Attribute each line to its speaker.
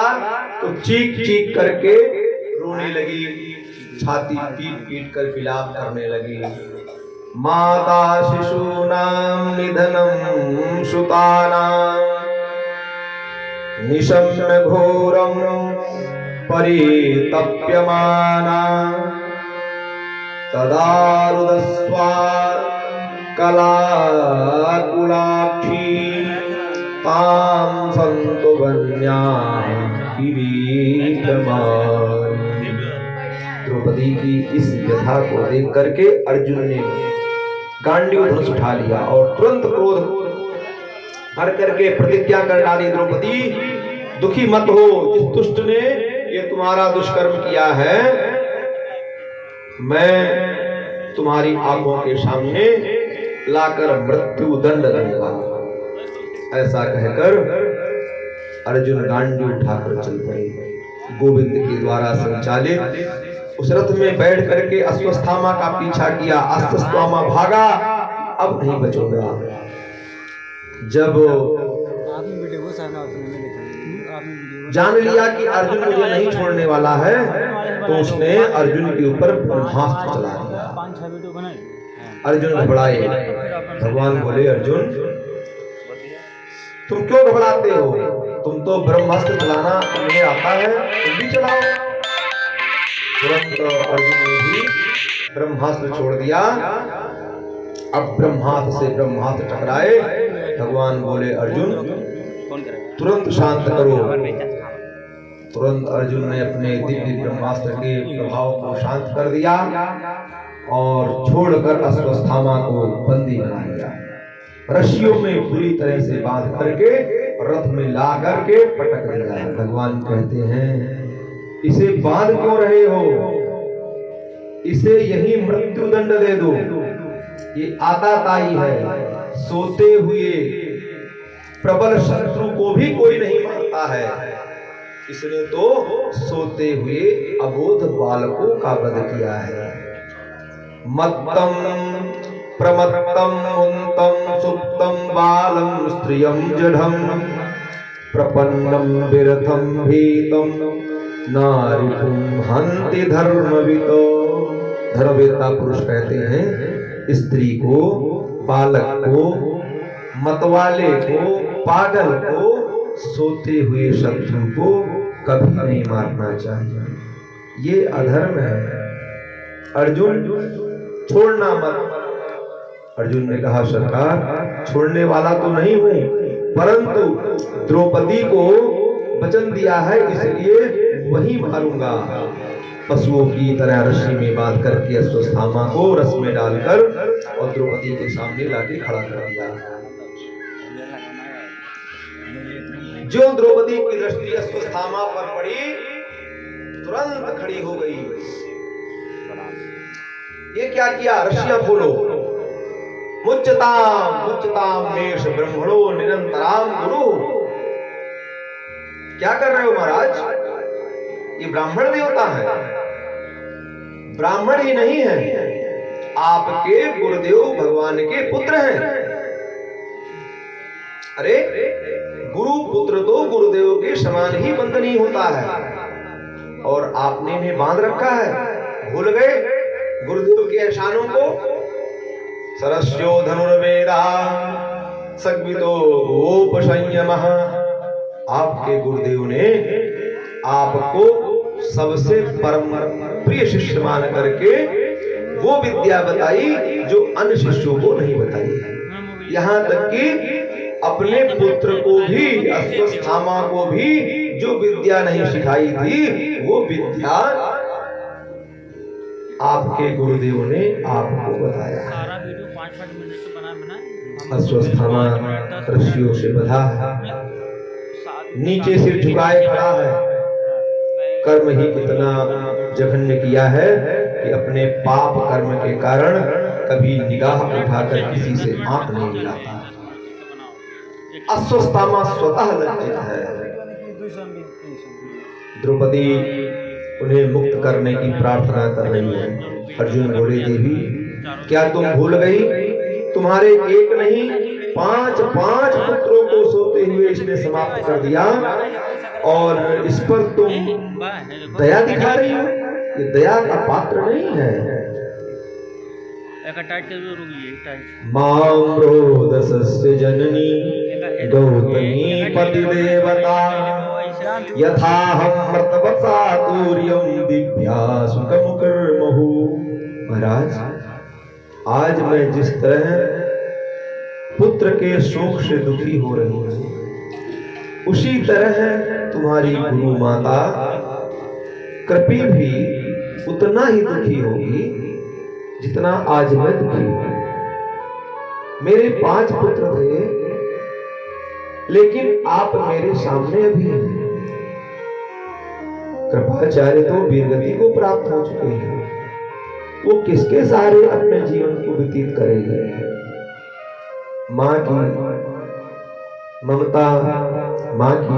Speaker 1: पड़ा तो चीख चीख करके रोने लगी, छाती पीट पीट कर विलाप करने लगी। माता शिशूनां निधनं सुतानां निशम्य घोरं परितप्यमाना तदा रुदस्वार कलाकुलाक्षी तां संतुवन्यां किरीटमाली। द्रौपदी की इस व्यथा को देख करके अर्जुन ने गांडीव धनुष उठा लिया और तुरंत क्रोध भर करके प्रतिज्ञा कर डाली, द्रौपदी दुखी मत हो, जिस दुष्ट ने ये तुम्हारा दुष्कर्म किया है मैं तुम्हारी आंखों के सामने लाकर मृत्यु दंड दूंगा। ऐसा कहकर अर्जुन गांडीव उठाकर चल पड़े। गोविंद के द्वारा संचालित उस रथ में बैठ करके अश्वस्थामा का पीछा किया। अश्वस्थामा भागा, अब नहीं बचूंगा। जब जान लिया कि अर्जुन मुझे नहीं छोड़ने वाला है तो उसने अर्जुन के ऊपर ब्रह्मास्त्र चला दिया। अर्जुन घबराए। भगवान बोले, अर्जुन तुम क्यों घबराते हो? तुम तो ब्रह्मास्त्र चलाना तुम्हें आता है, तुम भी चलाओ। तुरंत अर्जुन ने भी ब्रह्मास्त्र छोड़ दिया। अब ब्रह्मास्त्र से ब्रह्मास्त्र टकराए। भगवान बोले, अर्जुन तुरंत शांत करो। तुरंत अर्जुन ने अपने दिव्य ब्रह्मास्त्र के प्रभाव को शांत कर दिया और छोड़कर अश्वस्थामा को बंदी बना लिया। रस्सियों में पूरी तरह से बांध करके रथ में ला करके पटक दिया। भगवान कहते हैं, इसे बांध क्यों रहे हो? इसे यही मृत्यु दंड दे दो। ये आताताई है, सोते हुए प्रबल शत्रु को भी कोई नहीं मारता है। इसने तो सोते हुए अबोध बालकों का वध किया है। मत्तम प्रमत्तम मुंतम सुप्तम बालम स्त्रियं जढ़ं प्रपन्नम विरथम भीतम नारिपुं हन्ति धर्मवितो। धर्मवेत्ता पुरुष कहते हैं, स्त्री को, बालक को, मतवाले को, पागल को, सोते हुए शत्रु को कभी नहीं मारना चाहिए। ये अधर्म है। अर्जुन छोड़ना मत। अर्जुन ने कहा, सरकार छोड़ने वाला तो नहीं हूं, परंतु द्रौपदी को वचन दिया है इसलिए वही मारूंगा। पशुओं की तरह रस्सी में बांध करके अश्वस्थामा को रस में डालकर और द्रौपदी के सामने लाके खड़ा कर दिया। जो द्रौपदी की दृष्टि अश्वस्थामा पर पड़ी, तुरंत खड़ी हो गई। ये क्या किया? रस्सियां खोलो। मुच्यताम मुच्यताम मेष ब्रह्मणो निरंतराम गुरु। क्या कर रहे हो महाराज? ये ब्राह्मण देवता है। ब्राह्मण ही नहीं है, आपके गुरुदेव भगवान के पुत्र हैं। अरे गुरु पुत्र तो गुरुदेव के समान ही बंधनीय होता है, और आपने इन्हें बांध रखा है। भूल गए गुरुदेव के एहसानों को? सरस्यो धनुर्वेदा सग्वितो गोपसंयमः। आपके गुरुदेव ने आपको सबसे परम प्रिय शिष्य मान करके वो विद्या बताई जो अन्य शिष्यों को नहीं बताई। यहाँ तक कि अपने पुत्र को भी, अश्वस्थामा को भी जो विद्या नहीं सिखाई थी, वो विद्या आपके गुरुदेव ने आपको बताया। अश्वस्थामा रस्सियों से बंधा है, नीचे सिर झुकाए खड़ा है। कर्म ही इतना जघन्य किया है कि अपने पाप कर्म के कारण कभी निगाह उठाकर किसी से आंख नहीं मिलाता। अश्वस्थामा स्वतः लज्जित है। द्रौपदी उन्हें मुक्त करने की प्रार्थना कर रही है। अर्जुन बोले, देवी क्या तुम भूल गई? तुम्हारे एक नहीं 5 पुत्रों को सोते हुए इसने समाप्त कर दिया। और इस पर तुम दया दिखा रही हो। ये दया का पात्र नहीं है। मां रोदसस्य जननी गौतमी पतिदेवता यथाहं मर्तवसा तूर्यं दिव्या सुखमुकर्महु। महाराज, आज मैं जिस तरह पुत्र के शोक से दुखी हो रही हूं, उसी तरह तुम्हारी गुरु माता कृपी भी उतना ही दुखी होगी जितना आज मैं दुखी हूं। मेरे 5 पुत्र थे, लेकिन आप मेरे सामने अभी हैं। कृपाचार्य तो वीरगति को प्राप्त हो चुके हैं, वो किसके सहारे अपने जीवन को व्यतीत करेंगे। मां की ममता, मां की